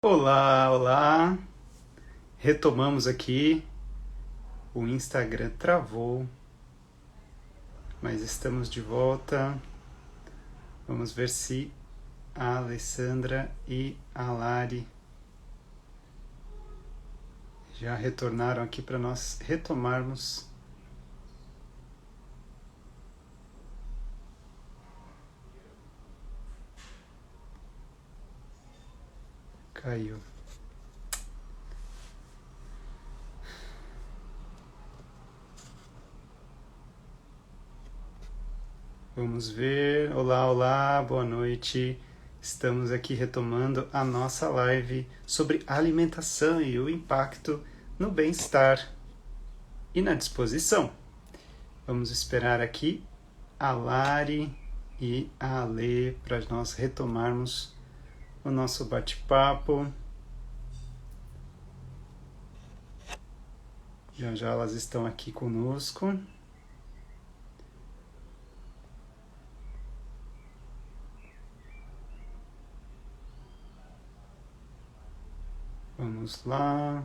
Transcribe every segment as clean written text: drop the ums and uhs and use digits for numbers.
Olá, olá. Retomamos aqui. O Instagram travou, mas estamos de volta. Vamos ver se a Alessandra e a Lari já retornaram aqui para nós retomarmos. Caiu. Vamos ver. Olá, olá, boa noite. Estamos aqui retomando a nossa live sobre alimentação e o impacto no bem-estar e na disposição. Vamos esperar aqui a Lari e a Ale para nós retomarmos o nosso bate-papo. Já já elas estão aqui conosco. Vamos lá.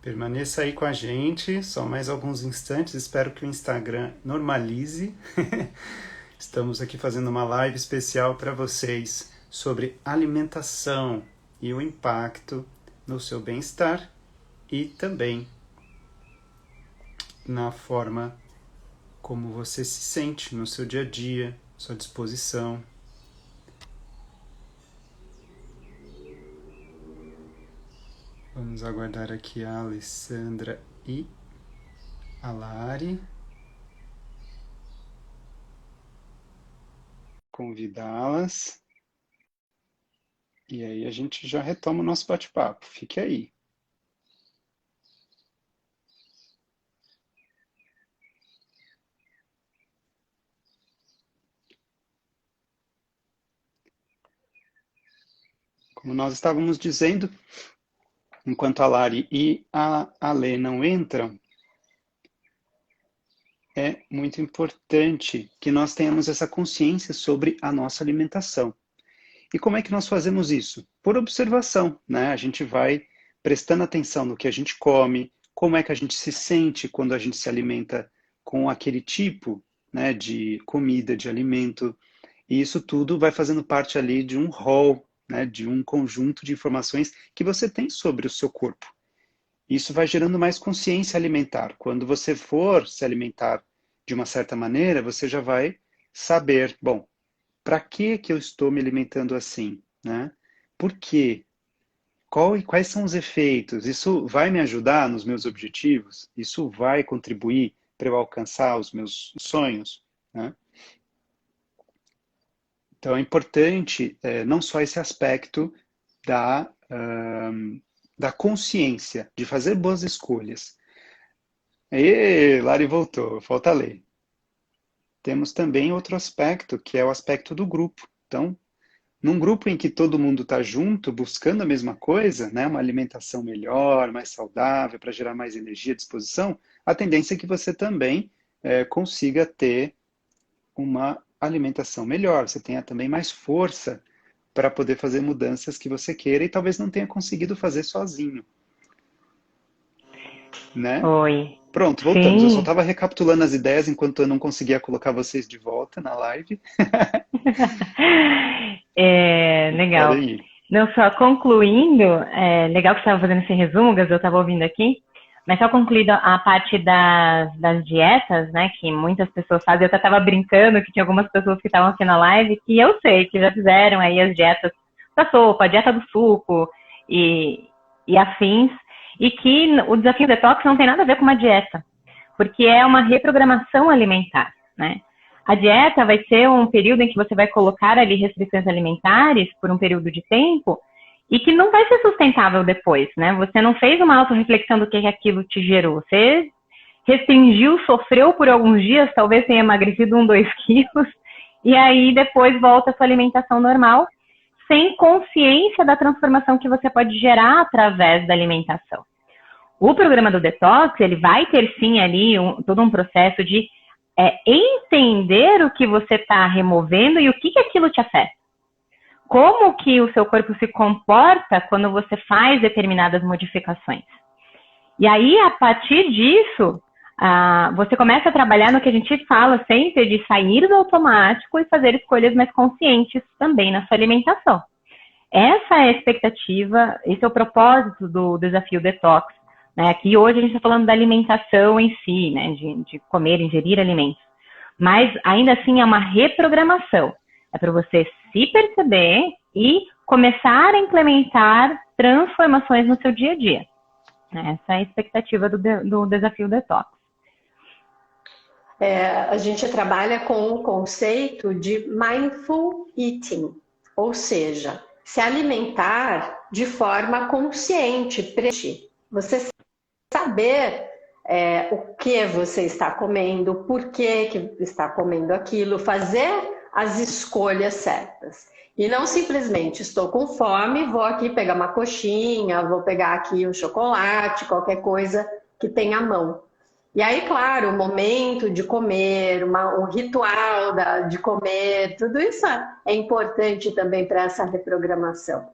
Permaneça aí com a gente, só mais alguns instantes. Espero que o Instagram normalize. Estamos aqui fazendo uma live especial para vocês sobre alimentação e o impacto no seu bem-estar e também na forma como você se sente no seu dia a dia, sua disposição. Vamos aguardar aqui a Alessandra e a Lari. Convidá-las. E aí a gente já retoma o nosso bate-papo. Fique aí. Como nós estávamos dizendo, enquanto a Lari e a Ale não entram, é muito importante que nós tenhamos essa consciência sobre a nossa alimentação. E como é que nós fazemos isso? Por observação, né? A gente vai prestando atenção no que a gente come, como é que a gente se sente quando a gente se alimenta com aquele tipo, né, de comida, de alimento. E isso tudo vai fazendo parte ali de um rol, né, de um conjunto de informações que você tem sobre o seu corpo. Isso vai gerando mais consciência alimentar. Quando você for se alimentar de uma certa maneira, você já vai saber, bom, para que eu estou me alimentando assim, né? Por quê? Quais são os efeitos? Isso vai me ajudar nos meus objetivos? Isso vai contribuir para eu alcançar os meus sonhos, né? Então é importante não só esse aspecto da consciência, de fazer boas escolhas. E Lari voltou, falta ler. Temos também outro aspecto, que é o aspecto do grupo. Então, num grupo em que todo mundo está junto, buscando a mesma coisa, né, uma alimentação melhor, mais saudável, para gerar mais energia e disposição, a tendência é que você também consiga ter uma alimentação melhor, você tenha também mais força para poder fazer mudanças que você queira e talvez não tenha conseguido fazer sozinho, né? Oi. Pronto, voltamos. Eu só Sim. estava recapitulando as ideias enquanto eu não conseguia colocar vocês de volta na live. Legal. Podem ir. Não, só concluindo, legal que você estava fazendo esse resumo, Gas, eu estava ouvindo aqui, mas só concluindo a parte das dietas, né, que muitas pessoas fazem, eu até estava brincando que tinha algumas pessoas que estavam aqui na live que eu sei que já fizeram aí as dietas da sopa, a dieta do suco e, e afins, e que o desafio detox não tem nada a ver com uma dieta, porque é uma reprogramação alimentar, né? A dieta vai ser um período em que você vai colocar ali restrições alimentares por um período de tempo e que não vai ser sustentável depois, né? Você não fez uma autorreflexão do que aquilo te gerou. Você restringiu, sofreu por alguns dias, talvez tenha emagrecido 2 quilos, e aí depois volta a sua alimentação normal, sem consciência da transformação que você pode gerar através da alimentação. O programa do detox, ele vai ter sim ali todo um processo de entender o que você está removendo e o que aquilo te afeta. como que o seu corpo se comporta quando você faz determinadas modificações. E aí, a partir disso, você começa a trabalhar no que a gente fala sempre de sair do automático e fazer escolhas mais conscientes também na sua alimentação. Essa é a expectativa, esse é o propósito do desafio Detox. Né? Aqui hoje a gente está falando da alimentação em si, né? de comer, ingerir alimentos. Mas ainda assim é uma reprogramação. É para você se perceber e começar a implementar transformações no seu dia a dia. Essa é a expectativa do desafio Detox. A gente trabalha com o conceito de mindful eating, ou seja, se alimentar de forma consciente, você saber o que você está comendo, por que está comendo aquilo, fazer as escolhas certas. E não simplesmente estou com fome, vou aqui pegar uma coxinha, vou pegar aqui um chocolate, qualquer coisa que tenha à mão. E aí, claro, o momento de comer, um ritual de comer, tudo isso é importante também para essa reprogramação.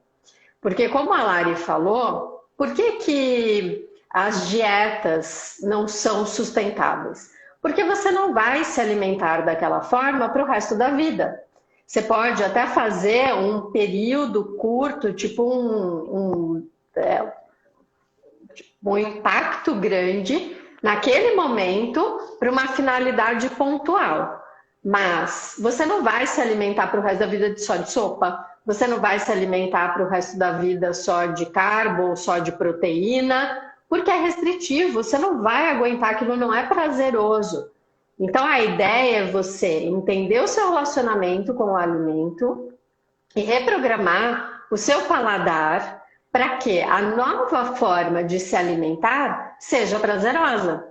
Porque como a Lari falou, por que as dietas não são sustentáveis? Porque você não vai se alimentar daquela forma para o resto da vida. Você pode até fazer um período curto, tipo um impacto grande naquele momento para uma finalidade pontual. Mas você não vai se alimentar para o resto da vida só de sopa, você não vai se alimentar para o resto da vida só de carbo ou só de proteína, porque é restritivo, você não vai aguentar, aquilo não é prazeroso. Então a ideia é você entender o seu relacionamento com o alimento e reprogramar o seu paladar para que a nova forma de se alimentar seja prazerosa,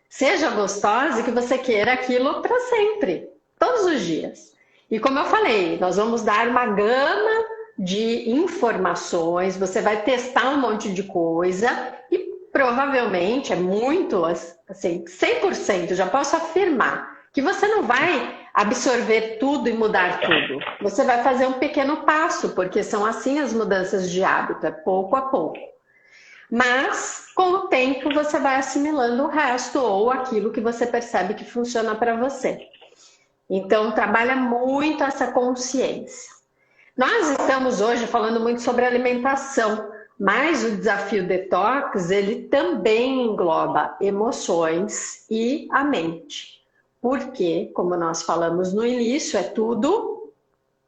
seja gostosa e que você queira aquilo para sempre, todos os dias. E como eu falei, nós vamos dar uma gama de informações, você vai testar um monte de coisa e provavelmente é muito, assim, 100%, já posso afirmar, que você não vai absorver tudo e mudar tudo. Você vai fazer um pequeno passo, porque são assim as mudanças de hábito, é pouco a pouco. Mas, com o tempo, você vai assimilando o resto ou aquilo que você percebe que funciona para você. Então, trabalha muito essa consciência. Nós estamos hoje falando muito sobre alimentação, mas o desafio Detox, ele também engloba emoções e a mente. Porque, como nós falamos no início, é tudo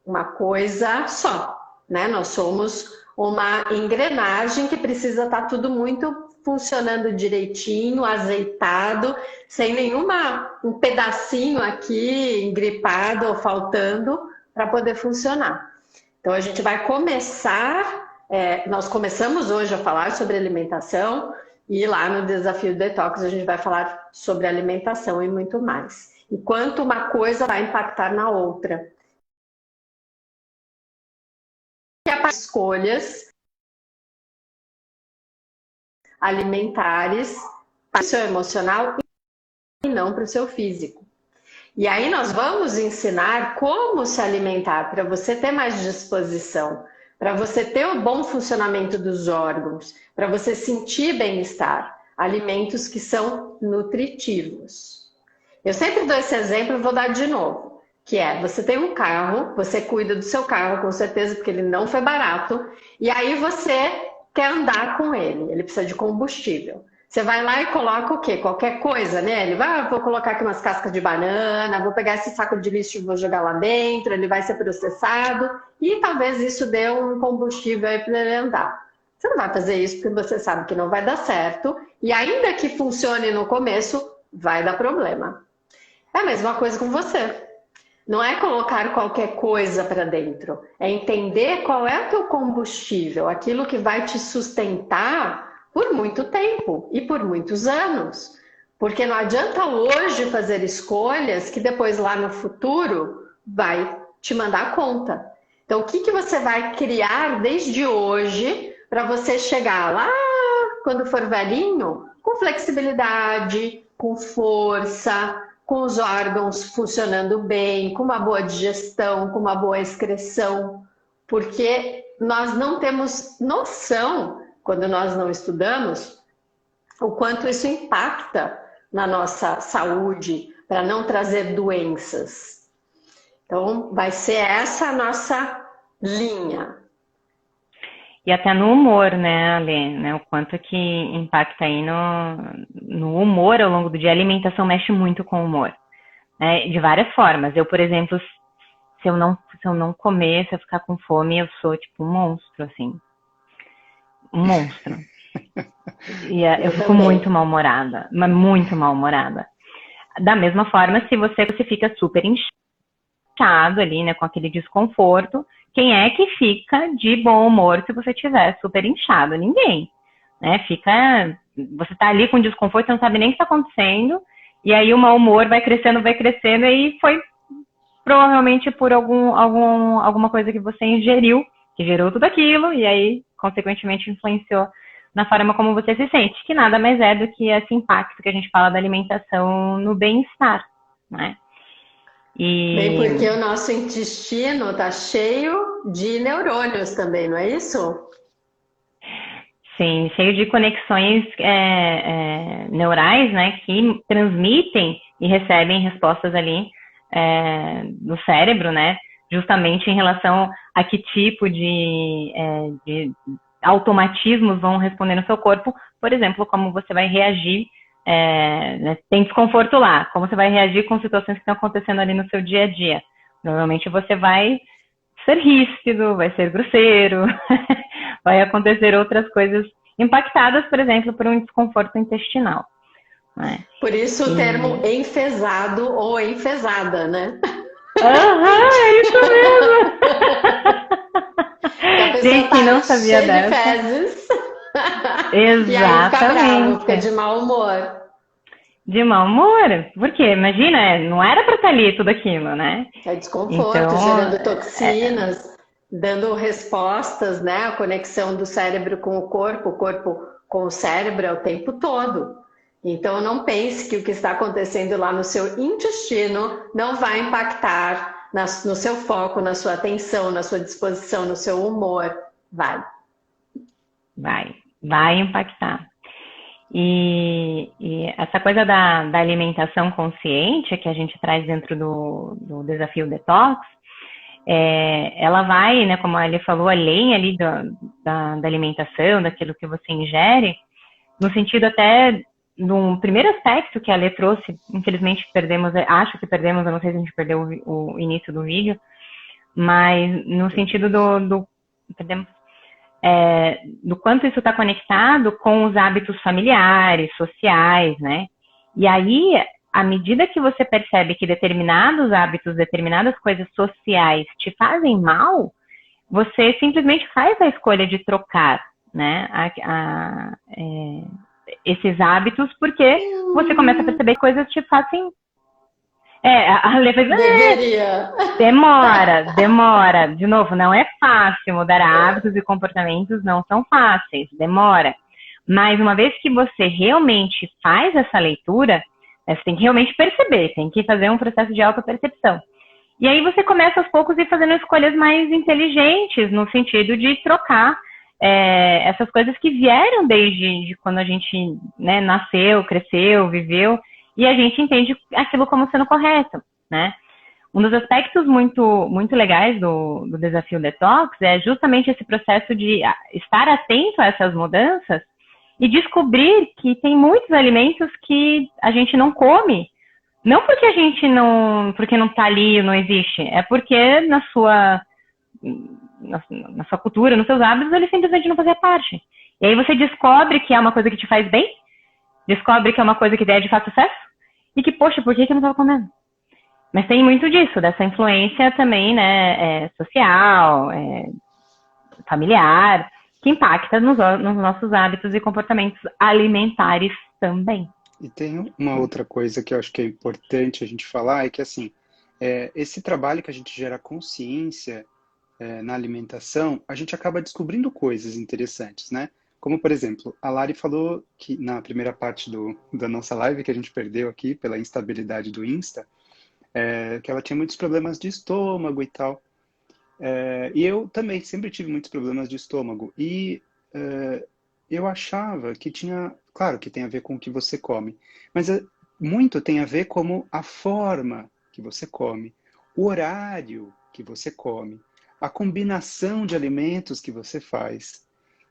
uma coisa só, né? Nós somos uma engrenagem que precisa estar tudo muito funcionando direitinho, azeitado, sem um pedacinho aqui engripado ou faltando para poder funcionar. Então a gente vai começar, nós começamos hoje a falar sobre alimentação e lá no Desafio Detox a gente vai falar sobre alimentação e muito mais. E quanto uma coisa vai impactar na outra. E as escolhas alimentares para o seu emocional e não para o seu físico. E aí nós vamos ensinar como se alimentar para você ter mais disposição, para você ter o bom funcionamento dos órgãos, para você sentir bem-estar. Alimentos que são nutritivos. Eu sempre dou esse exemplo e vou dar de novo. Que você tem um carro, você cuida do seu carro, com certeza, porque ele não foi barato. E aí você quer andar com ele, ele precisa de combustível. Você vai lá e coloca o quê? Qualquer coisa nele. Vou colocar aqui umas cascas de banana, vou pegar esse saco de lixo e vou jogar lá dentro, ele vai ser processado e talvez isso dê um combustível aí para ele andar. Você não vai fazer isso porque você sabe que não vai dar certo e ainda que funcione no começo, vai dar problema. É a mesma coisa com você. Não é colocar qualquer coisa para dentro, é entender qual é o teu combustível, aquilo que vai te sustentar por muito tempo e por muitos anos. Porque não adianta hoje fazer escolhas que depois lá no futuro vai te mandar conta. Então o que você vai criar desde hoje para você chegar lá quando for velhinho com flexibilidade, com força, com os órgãos funcionando bem, com uma boa digestão, com uma boa excreção. porque nós não temos noção, quando nós não estudamos, o quanto isso impacta na nossa saúde, para não trazer doenças. Então, vai ser essa a nossa linha. E até no humor, né, Ale? Né? O quanto que impacta aí no humor ao longo do dia. A alimentação mexe muito com o humor, né? De várias formas. Eu, por exemplo, se eu não comer, se eu ficar com fome, eu sou tipo um monstro, assim. Um monstro. E eu fico muito mal-humorada, mas muito mal-humorada. Da mesma forma, se você fica super inchado ali, né, com aquele desconforto, quem é que fica de bom humor se você estiver super inchado? Ninguém, né? Você tá ali com desconforto, você não sabe nem o que está acontecendo, e aí o mau humor vai crescendo, e foi provavelmente por alguma coisa que você ingeriu, que gerou tudo aquilo, e aí, consequentemente, influenciou na forma como você se sente, que nada mais é do que esse impacto que a gente fala da alimentação no bem-estar, né? Bem, porque o nosso intestino está cheio de neurônios também, não é isso? Sim, cheio de conexões neurais, né, que transmitem e recebem respostas ali no cérebro, né, justamente em relação a que tipo de automatismos vão responder no seu corpo, por exemplo, como você vai reagir, né, tem desconforto lá, como você vai reagir com situações que estão acontecendo ali no seu dia a dia. Normalmente você vai ser ríspido, vai ser grosseiro, vai acontecer outras coisas impactadas, por exemplo, por um desconforto intestinal. Né? Por isso o termo enfesado ou enfesada, né? É isso mesmo! Gente, tá não sabia cheia dessa. De fezes. Exatamente. E aí fica bravo, fica de mau humor. De mau humor? Por quê? Imagina, não era para estar ali tudo aquilo, né? É desconforto, então, gerando toxinas, dando respostas, né? A conexão do cérebro com o corpo com o cérebro é o tempo todo. Então não pense que o que está acontecendo lá no seu intestino não vai impactar no seu foco, na sua atenção, na sua disposição, no seu humor. Vai impactar. E essa coisa da alimentação consciente que a gente traz dentro do desafio detox, ela vai, né, como ele falou, além ali da alimentação, daquilo que você ingere, no sentido até do primeiro aspecto que a Lê trouxe, infelizmente acho que perdemos, eu não sei se a gente perdeu o início do vídeo, mas no sentido do quanto isso está conectado com os hábitos familiares, sociais, né? E aí, à medida que você percebe que determinados hábitos, determinadas coisas sociais te fazem mal, você simplesmente faz a escolha de trocar, né? Esses hábitos, porque você começa a perceber que coisas te fazem... a Lê faz... Deveria. Demora. De novo, não é fácil mudar hábitos e comportamentos, não são fáceis, demora. Mas uma vez que você realmente faz essa leitura, você tem que realmente perceber, tem que fazer um processo de autopercepção. E aí você começa aos poucos a ir fazendo escolhas mais inteligentes, no sentido de trocar essas coisas que vieram desde quando a gente, né, nasceu, cresceu, viveu, e a gente entende aquilo como sendo correto, né? Um dos aspectos muito, muito legais do desafio detox é justamente esse processo de estar atento a essas mudanças e descobrir que tem muitos alimentos que a gente não come, não porque porque não está ali, não existe, é porque na sua cultura, nos seus hábitos, ele simplesmente não fazia parte. E aí você descobre que é uma coisa que te faz bem, descobre que é uma coisa que der de fato sucesso, e que, poxa, por que eu não estava comendo? Mas tem muito disso, dessa influência também, né, social, familiar, que impacta nos nossos hábitos e comportamentos alimentares também. E tem uma outra coisa que eu acho que é importante a gente falar, é que assim, esse trabalho que a gente gera consciência na alimentação, a gente acaba descobrindo coisas interessantes, né? Como, por exemplo, a Lari falou que na primeira parte da nossa live, que a gente perdeu aqui pela instabilidade do Insta, que ela tinha muitos problemas de estômago e tal. E eu também sempre tive muitos problemas de estômago. E eu achava que tinha, claro que tem a ver com o que você come, mas muito tem a ver com a forma que você come, o horário que você come, a combinação de alimentos que você faz.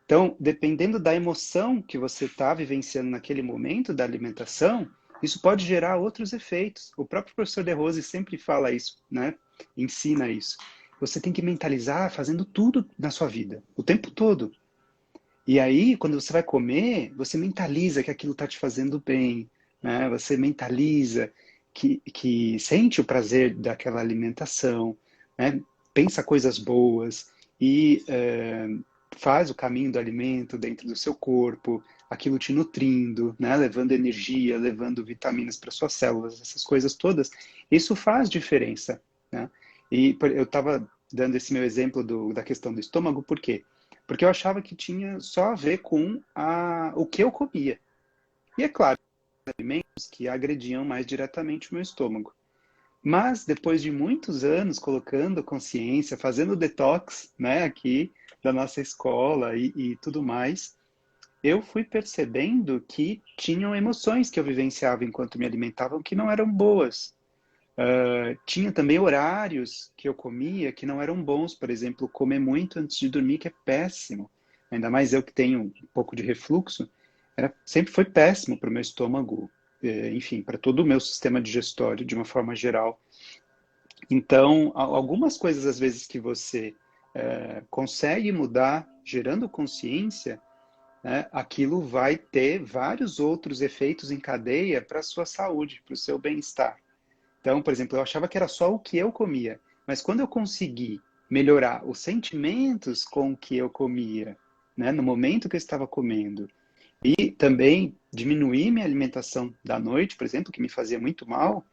Então, dependendo da emoção que você está vivenciando naquele momento da alimentação, isso pode gerar outros efeitos. O próprio professor De Rose sempre fala isso, né? Ensina isso. Você tem que mentalizar fazendo tudo na sua vida, o tempo todo. E aí, quando você vai comer, você mentaliza que aquilo está te fazendo bem, né? Você mentaliza que sente o prazer daquela alimentação, né? Pensa coisas boas e faz o caminho do alimento dentro do seu corpo, aquilo te nutrindo, né? Levando energia, levando vitaminas para suas células, essas coisas todas. Isso faz diferença, né? E eu estava dando esse meu exemplo da questão do estômago, por quê? Porque eu achava que tinha só a ver com o que eu comia. E é claro, alimentos que agrediam mais diretamente o meu estômago. Mas depois de muitos anos colocando consciência, fazendo detox, né, aqui da nossa escola e tudo mais, eu fui percebendo que tinham emoções que eu vivenciava enquanto me alimentavam que não eram boas. Tinha também horários que eu comia que não eram bons, por exemplo, comer muito antes de dormir, que é péssimo. Ainda mais eu que tenho um pouco de refluxo, sempre foi péssimo para o meu estômago, enfim, para todo o meu sistema digestório de uma forma geral. Então, algumas coisas às vezes que você consegue mudar gerando consciência, né, aquilo vai ter vários outros efeitos em cadeia para a sua saúde, para o seu bem-estar. Então, por exemplo, eu achava que era só o que eu comia, mas quando eu consegui melhorar os sentimentos com o que eu comia, né, no momento que eu estava comendo, e também diminuir minha alimentação da noite, por exemplo, que me fazia muito mal,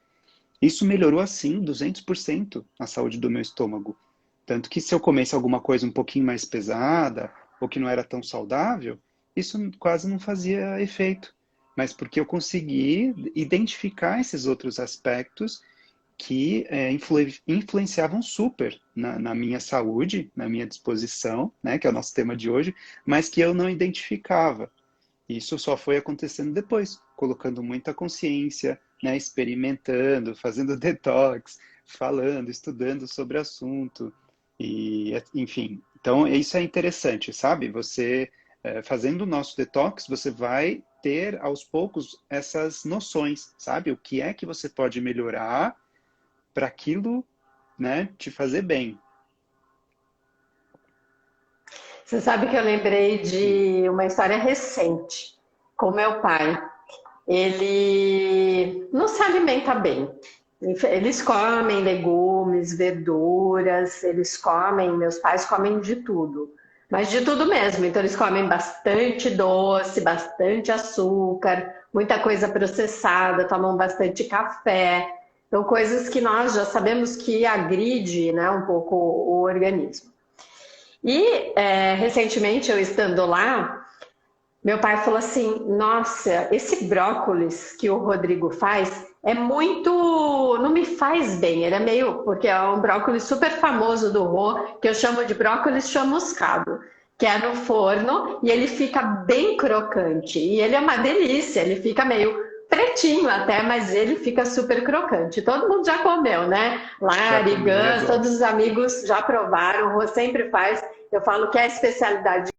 isso melhorou assim 200% a saúde do meu estômago. Tanto que se eu comesse alguma coisa um pouquinho mais pesada, ou que não era tão saudável, isso quase não fazia efeito. Mas porque eu consegui identificar esses outros aspectos que influenciavam super na minha saúde, na minha disposição, né, que é o nosso tema de hoje, mas que eu não identificava. Isso só foi acontecendo depois, colocando muita consciência, né, experimentando, fazendo detox, falando, estudando sobre o assunto. E, enfim, então isso é interessante, sabe? Você, fazendo o nosso detox, você vai ter aos poucos essas noções, sabe? O que é que você pode melhorar para aquilo, né, te fazer bem. Você sabe que eu lembrei de uma história recente com meu pai. Ele não se alimenta bem. Eles comem legumes, verduras, meus pais comem de tudo, mas de tudo mesmo. Então eles comem bastante doce, bastante açúcar, muita coisa processada, tomam bastante café. Então coisas que nós já sabemos que agride, né, um pouco o organismo. E recentemente eu estando lá, meu pai falou assim: nossa, esse brócolis que o Rodrigo faz é muito, não me faz bem. Ele é meio, porque é um brócolis super famoso do Rô, que eu chamo de brócolis chamuscado, que é no forno e ele fica bem crocante. E ele é uma delícia, ele fica meio pretinho até, mas ele fica super crocante. Todo mundo já comeu, né? Lari, Gans, todos os amigos já provaram, o Rô sempre faz. Eu falo que é a especialidade.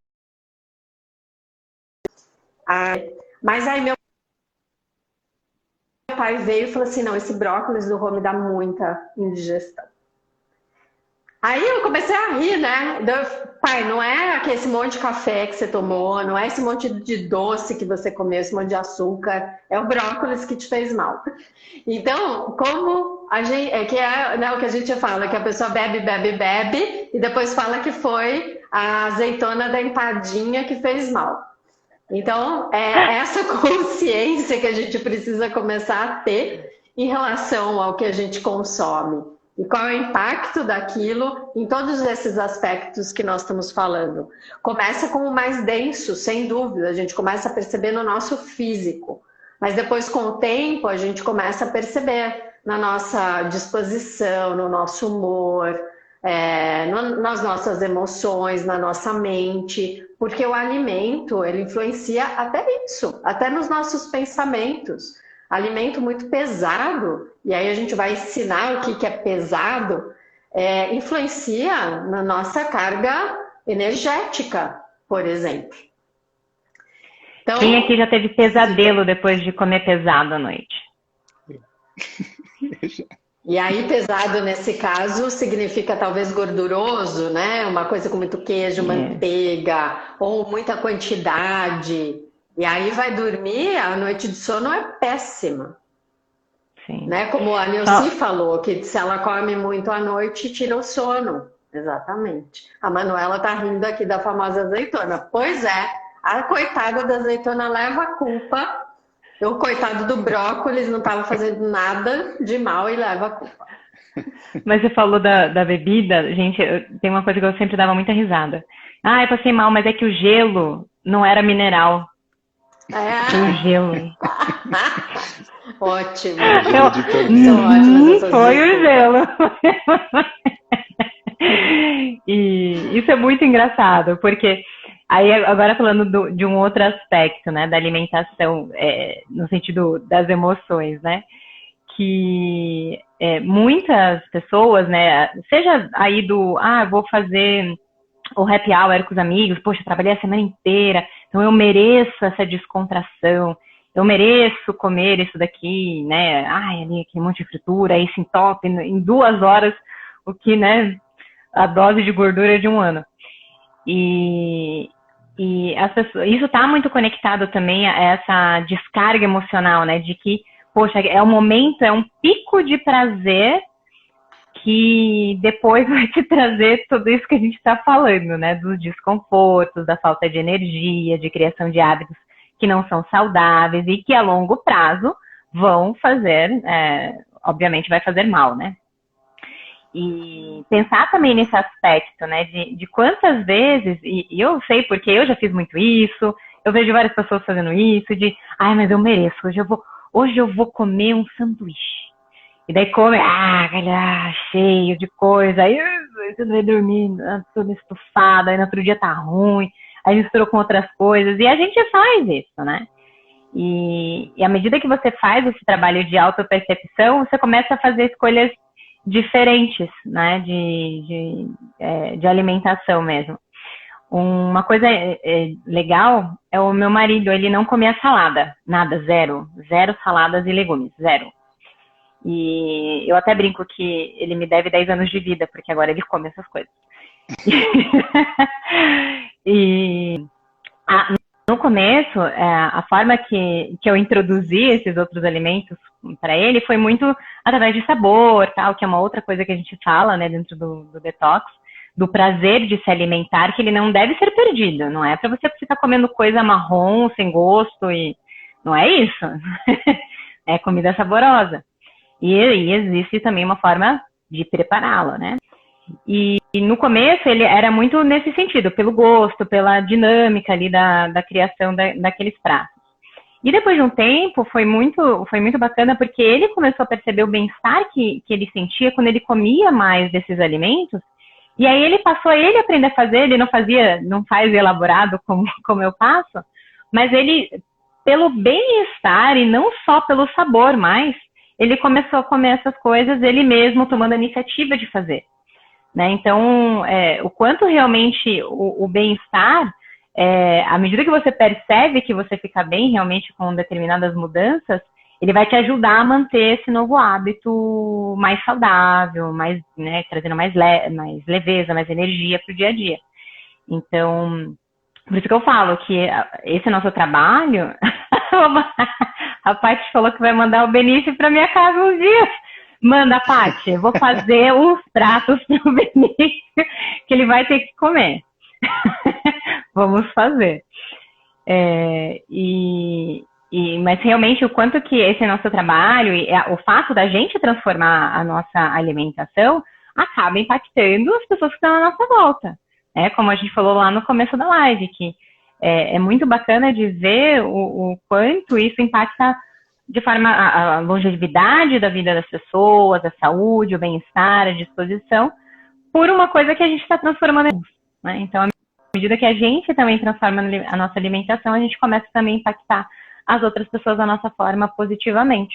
Mas aí meu pai veio e falou assim: não, esse brócolis do Rô me dá muita indigestão. Aí eu comecei a rir, né? Pai, não é esse monte de café que você tomou, não é esse monte de doce que você comeu, esse monte de açúcar, é o brócolis que te fez mal. Então, como a gente, né, o que a gente fala, que a pessoa bebe, bebe, bebe, e depois fala que foi a azeitona da empadinha que fez mal. Então, é essa consciência que a gente precisa começar a ter em relação ao que a gente consome. E qual é o impacto daquilo em todos esses aspectos que nós estamos falando. Começa com o mais denso, sem dúvida, a gente começa a perceber no nosso físico. Mas depois, com o tempo, a gente começa a perceber na nossa disposição, no nosso humor, nas nossas emoções, na nossa mente, porque o alimento, ele influencia até isso, até nos nossos pensamentos. Alimento muito pesado, e aí a gente vai ensinar o que é pesado, influencia na nossa carga energética, por exemplo. Então, Quem aqui já teve pesadelo depois de comer pesado à noite? E aí, pesado nesse caso significa talvez gorduroso, né? Uma coisa com muito queijo, manteiga, ou muita quantidade. E aí vai dormir, a noite de sono é péssima. Sim. Né? Como a Nilce falou, que se ela come muito à noite, tira o sono. Exatamente. A Manuela tá rindo aqui da famosa azeitona. Pois é, a coitada da azeitona leva a culpa. O coitado do brócolis não estava fazendo nada de mal e leva a culpa. Mas você falou da bebida, gente, tem uma coisa que eu sempre dava muita risada. Ah, eu passei mal, mas é que o gelo não era mineral. Foi o gelo. Ótimo. Foi o gelo. E isso é muito engraçado, porque aí agora falando de um outro aspecto, né, da alimentação, no sentido das emoções, né, que muitas pessoas, né, seja aí vou fazer o happy hour com os amigos, poxa, trabalhei a semana inteira, então eu mereço essa descontração, eu mereço comer isso daqui, né, ali aquele monte de fritura, aí se entope em 2 horas, o que, né, a dose de gordura de um ano. E as pessoas, isso está muito conectado também a essa descarga emocional, né, de que, poxa, é um momento, é um pico de prazer que depois vai te trazer tudo isso que a gente está falando, né, dos desconfortos, da falta de energia, de criação de hábitos que não são saudáveis e que a longo prazo vão fazer, obviamente vai fazer mal, né. E pensar também nesse aspecto, né, de quantas vezes, e eu sei porque eu já fiz muito isso, eu vejo várias pessoas fazendo isso, mas eu mereço, hoje eu vou comer um sanduíche. E daí come, cheio de coisa, aí você vai dormir, toda estufada, aí no outro dia tá ruim, aí misturou com outras coisas, e a gente faz isso, né? E à medida que você faz esse trabalho de autopercepção, você começa a fazer escolhas diferentes, né, de alimentação mesmo. Uma coisa legal é o meu marido, ele não comia salada, nada, zero saladas e legumes, zero. E eu até brinco que ele me deve 10 anos de vida, porque agora ele come essas coisas. No começo, a forma que eu introduzi esses outros alimentos para ele foi muito através de sabor, tal, que é uma outra coisa que a gente fala, né, dentro do detox, do prazer de se alimentar, que ele não deve ser perdido. Não é para você ficar comendo coisa marrom, sem gosto, e não é isso. É comida saborosa. E existe também uma forma de prepará-la, né? E no começo ele era muito nesse sentido, pelo gosto, pela dinâmica ali da criação daqueles pratos. E depois de um tempo foi muito bacana, porque ele começou a perceber o bem-estar que ele sentia quando ele comia mais desses alimentos. E aí ele passou a aprender a fazer, ele não faz elaborado como eu faço, mas ele, pelo bem-estar e não só pelo sabor mais, ele começou a comer essas coisas ele mesmo tomando a iniciativa de fazer. Né? Então, o quanto realmente o bem-estar, à medida que você percebe que você fica bem realmente com determinadas mudanças, ele vai te ajudar a manter esse novo hábito mais saudável, mais, né, trazendo mais leveza, mais energia para o dia a dia. Então, por isso que eu falo que esse nosso trabalho, a Paty falou que vai mandar o Benício para minha casa uns dias. Manda, Paty, eu vou fazer uns pratos pro Benício que ele vai ter que comer. Vamos fazer. Mas realmente o quanto que esse nosso trabalho e o fato da gente transformar a nossa alimentação acaba impactando as pessoas que estão à nossa volta. Como a gente falou lá no começo da live, que é muito bacana de ver o quanto isso impacta de forma a longevidade da vida das pessoas, a saúde, o bem-estar, a disposição, por uma coisa que a gente está transformando em, né? Então, à medida que a gente também transforma a nossa alimentação, a gente começa também a impactar as outras pessoas da nossa forma positivamente,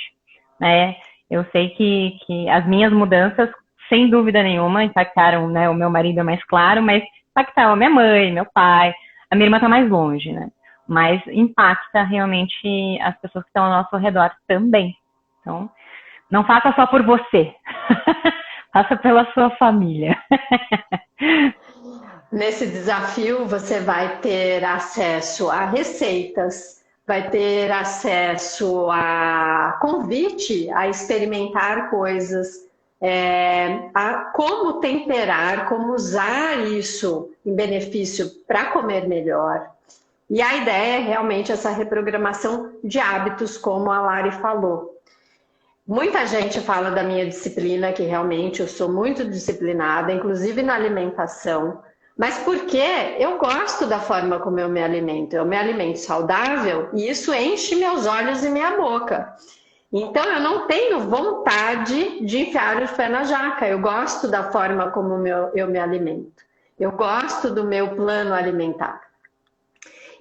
né? Eu sei que as minhas mudanças, sem dúvida nenhuma, impactaram, né? O meu marido é mais claro, mas impactaram a minha mãe, meu pai, a minha irmã está mais longe, né? Mas impacta realmente as pessoas que estão ao nosso redor também. Então, não faça só por você, faça pela sua família. Nesse desafio, você vai ter acesso a receitas, vai ter acesso a convite a experimentar coisas, a como temperar, como usar isso em benefício para comer melhor. E a ideia é realmente essa reprogramação de hábitos, como a Lari falou. Muita gente fala da minha disciplina, que realmente eu sou muito disciplinada, inclusive na alimentação. Mas porque eu gosto da forma como eu me alimento. Eu me alimento saudável e isso enche meus olhos e minha boca. Então eu não tenho vontade de enfiar o pé na jaca. Eu gosto da forma como eu me alimento. Eu gosto do meu plano alimentar.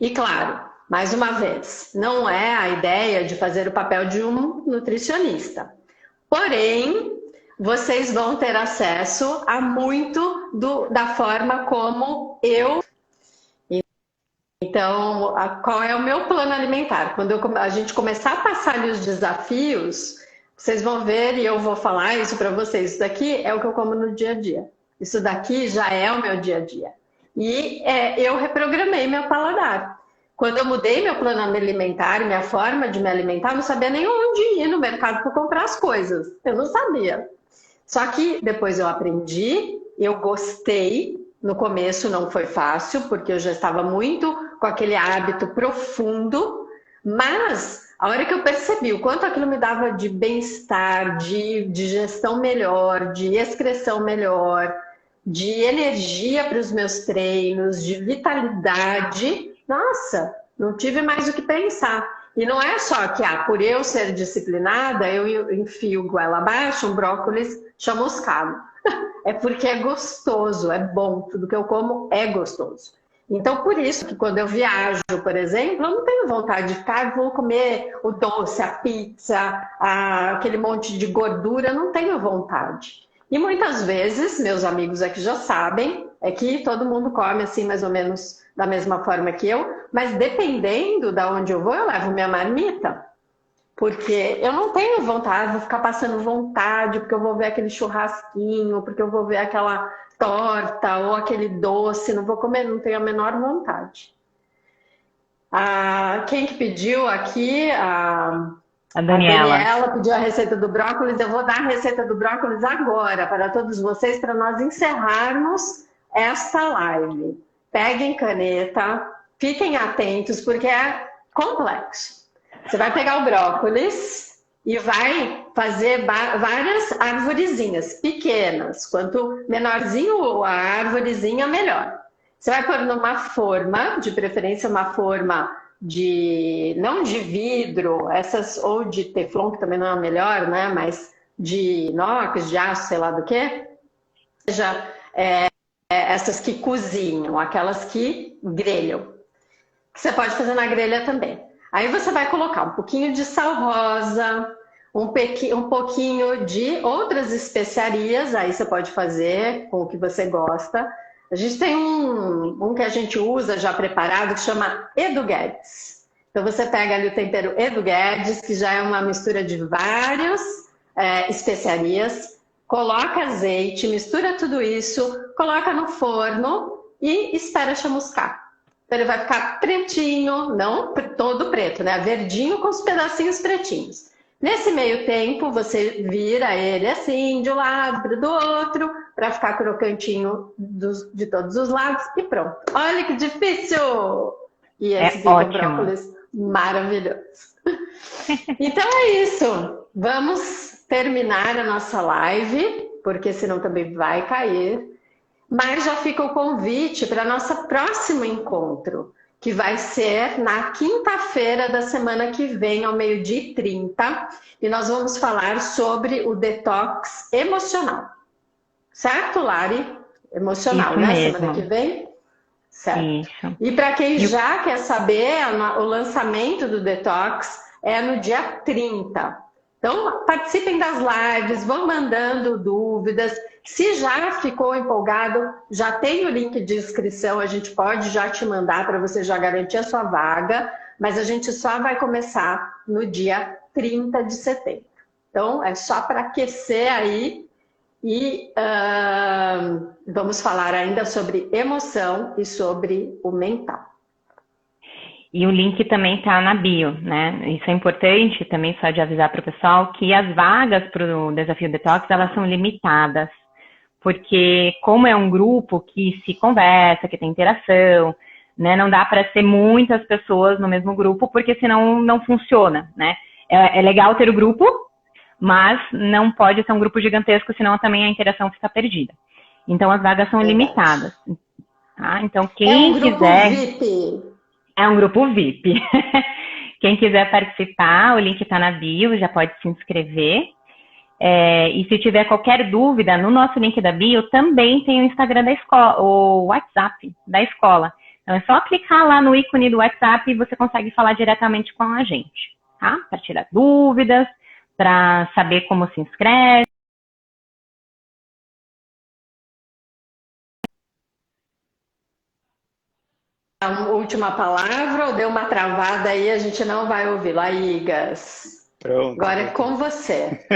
E claro, mais uma vez, não é a ideia de fazer o papel de um nutricionista. Porém, vocês vão ter acesso a muito da forma como eu... Então, qual é o meu plano alimentar? Quando a gente começar a passar os desafios, vocês vão ver e eu vou falar isso para vocês. Isso daqui é o que eu como no dia a dia. Isso daqui já é o meu dia a dia. E eu reprogramei meu paladar. Quando eu mudei meu plano alimentar, minha forma de me alimentar, eu não sabia nem onde ir no mercado para comprar as coisas. Eu não sabia. Só que depois eu aprendi, eu gostei. No começo não foi fácil, porque eu já estava muito com aquele hábito profundo. Mas a hora que eu percebi o quanto aquilo me dava de bem-estar, de digestão melhor, de excreção melhor, de energia para os meus treinos, de vitalidade, nossa, não tive mais o que pensar. E não é só que, por eu ser disciplinada, eu enfio goela abaixo um brócolis chamuscado. É porque é gostoso, é bom, tudo que eu como é gostoso. Então, por isso que quando eu viajo, por exemplo, eu não tenho vontade de ficar, vou comer o doce, a pizza, aquele monte de gordura, eu não tenho vontade. E muitas vezes, meus amigos aqui já sabem, é que todo mundo come assim mais ou menos da mesma forma que eu, mas dependendo de onde eu vou, eu levo minha marmita. Porque eu não tenho vontade, vou ficar passando vontade, porque eu vou ver aquele churrasquinho, porque eu vou ver aquela torta ou aquele doce, não vou comer, não tenho a menor vontade. Quem que pediu aqui? A Daniela. A Daniela pediu a receita do brócolis. Eu vou dar a receita do brócolis agora para todos vocês, para nós encerrarmos esta live. Peguem caneta, fiquem atentos, porque é complexo. Você vai pegar o brócolis e vai fazer várias arvorezinhas pequenas. Quanto menorzinho a arvorezinha, melhor. Você vai pôr numa forma, de preferência uma forma não de vidro, ou de teflon, que também não é o melhor, né? Mas de inox, de aço, sei lá do que. Seja, essas que cozinham, aquelas que grelham. Você pode fazer na grelha também. Aí você vai colocar um pouquinho de sal rosa, um pouquinho de outras especiarias, aí você pode fazer com o que você gosta. A gente tem um que a gente usa já preparado, que chama Edu Guedes. Então você pega ali o tempero Edu Guedes, que já é uma mistura de várias especiarias, coloca azeite, mistura tudo isso, coloca no forno e espera chamuscar. Então ele vai ficar pretinho, não todo preto, né? Verdinho com os pedacinhos pretinhos. Nesse meio tempo, você vira ele assim, de um lado para do outro, para ficar crocantinho de todos os lados e pronto. Olha que difícil! E esse fica um brócolis maravilhoso. Então é isso. Vamos terminar a nossa live, porque senão também vai cair. Mas já fica o convite para nosso próximo encontro, que vai ser na quinta-feira da semana que vem, ao 12h30. E nós vamos falar sobre o detox emocional. Certo, Lari? emocional, Isso né? mesmo. Semana que vem? Certo. Isso. E para quem já quer saber, o lançamento do Detox é no dia 30. Então, participem das lives, vão mandando dúvidas. Se já ficou empolgado, já tem o link de inscrição, a gente pode já te mandar para você já garantir a sua vaga, mas a gente só vai começar no dia 30 de setembro. Então, é só para aquecer aí e vamos falar ainda sobre emoção e sobre o mental. E o link também está na bio, né? Isso é importante também só de avisar para o pessoal que as vagas para o Desafio Detox, elas são limitadas. Porque como é um grupo que se conversa, que tem interação, né? Não dá para ser muitas pessoas no mesmo grupo, porque senão não funciona, né? É legal ter o grupo, mas não pode ser um grupo gigantesco, senão também a interação fica perdida. Então as vagas são limitadas. Tá? Então quem quiser... VIP. É um grupo VIP. Quem quiser participar, o link está na bio, já pode se inscrever. E se tiver qualquer dúvida, no nosso link da bio também tem o Instagram da escola, o WhatsApp da escola. Então é só clicar lá no ícone do WhatsApp e você consegue falar diretamente com a gente, tá? Para tirar dúvidas, para saber como se inscreve. A última palavra ou deu uma travada aí, a gente não vai ouvir. Laigas. Pronto. Agora é com você.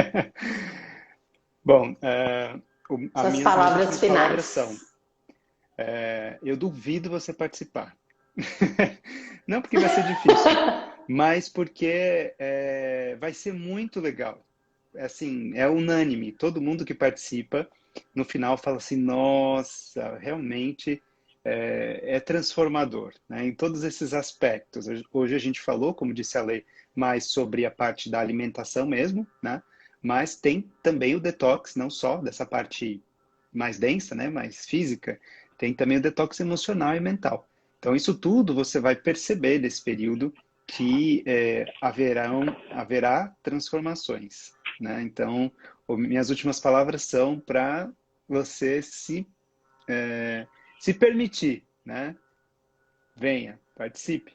Bom, Suas palavras finais. São, eu duvido você participar. Não porque vai ser difícil, mas porque vai ser muito legal. Assim, é unânime. Todo mundo que participa, no final fala assim, nossa, realmente é transformador, né? Em todos esses aspectos. Hoje a gente falou, como disse a Lei, mais sobre a parte da alimentação mesmo, né? Mas tem também o detox, não só dessa parte mais densa, né? Mais física, tem também o detox emocional e mental. Então, isso tudo você vai perceber nesse período que haverá transformações, né? Então, minhas últimas palavras são para você se permitir, né? Venha, participe.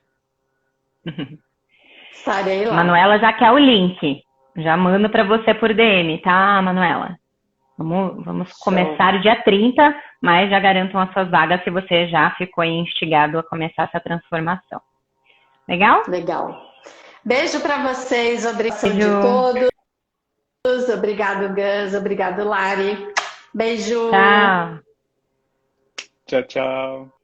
Estarei lá. Manuela já quer o link. Já mando para você por DM, tá, Manuela? Vamos começar o dia 30, mas já garantam as suas vagas se você já ficou instigado a começar essa transformação. Legal? Legal. Beijo para vocês, obrigado de todos. Obrigado, Gus. Obrigado, Lari. Beijo. Tchau. Tchau, tchau.